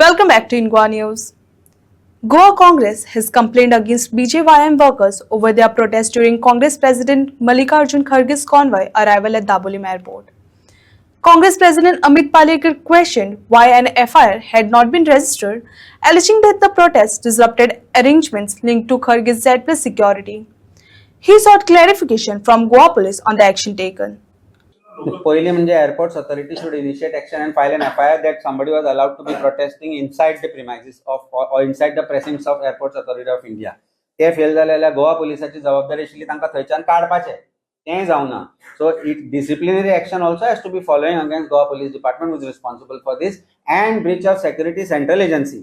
Welcome back to Ingwa News. Goa Congress has complained against BJYM workers over their protest during Congress President Mallikarjun Kharge's convoy arrival at Dabolim Airport. Congress President Amit Palekar questioned why an FIR had not been registered, alleging that the protest disrupted arrangements linked to Kharge's Z+ security. He sought clarification from Goa police on the action taken. पहिली म्हणजे airports authority should initiate action and file an FIR that somebody was allowed to be protesting inside the premises of or inside the precincts of Airports Authority of India. ते fail झालेल्या गोवा पोलिसाची जबाबदारी आशिल्ली तांकां थंयच्यान काडपाचें तें जावना. So it disciplinary action also has to be following against Goa Police Department, who is responsible for this, and breach of security central agency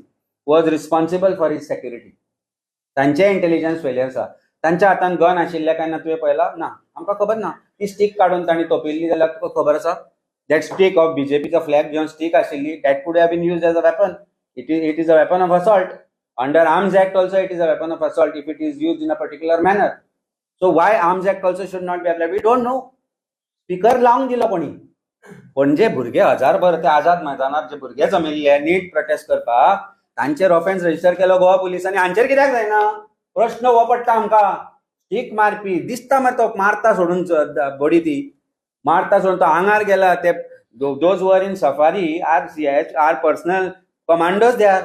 was responsible for his security. तांचे इंटेलिजन्स फेलियर्स आहा. तांच्या हातान gun आशिल्ले काय ना तुवें पळयला ना आमकां खबर ना. ती स्टिक काडून तांणी तोपिल्ली जाल्यार तुका खबर आसा दॅट स्टिक ऑफ बीजेपीचो फ्लॅग घेवन स्टिक आशिल्ली that could have been used as a weapon. It is a weapon of assault. Under Arms Act also it is a weapon of assault if it is used in a particular manner. So why Arms Act also should not be applied we don't know. Speaker लावून दिलो कोणी पण जे भुरगे हजारभर ते आझाद मैदानार जे भुरगे जमिल्ले नीट प्रोटेस्ट करपाक तांचेर ऑफेन्स रजिस्टर केलो गोवा पुलिसांनी. हांचेर कित्याक जायना प्रश्न हो पडटा आमकां. स्टिक मारपी दिसता मार तो मारता सोडून बडी ती मारता सोडून तो आंगार गेला. ते those were in safari are personal commandos they are.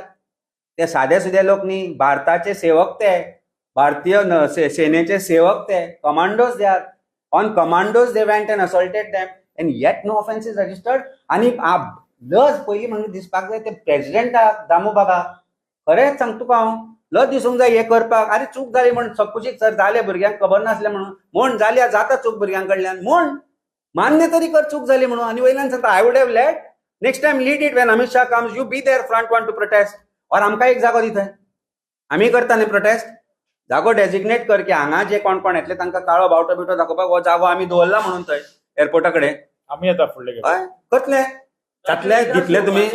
ते सादे सुदे लोक न्ही. भारताचे सेवक ते भारतीय सेनेचे सेवक ते commandos they are. On commandos they went and assaulted them and yet no offence is registered. आनी लज पयलीं म्हणजे दिसपाक जाय ते प्रेसिडेंटाक दामू बाबा खरेंच सांग तुका हांव लज दिसूंक जाय हे करपाक. अरे चूक जाली म्हणून सकुशीक सर जाले भुरग्यांक खबर नासलें म्हणून म्हण जाली जाता चूक भुरग्यां कडल्यान म्हण मान्य तरी कर चूक जाली म्हणून. आनी वयल्यान सांगता I would have let next time lead it when Amit Shah comes you be there front one to protest और आमकां एक जागो दी थंय आमी करता न्ही प्रोटेस्ट. जागो डेजिग्नेट कर की हांगा जे कोण कोण येतले तांकां काळो बावटो बिवटो दाखोवपाक हो जागो आमी दवरला म्हणून थंय एअरपोर्टा कडेन आम्ही आता फुडले करतले जातले दितले तुमी.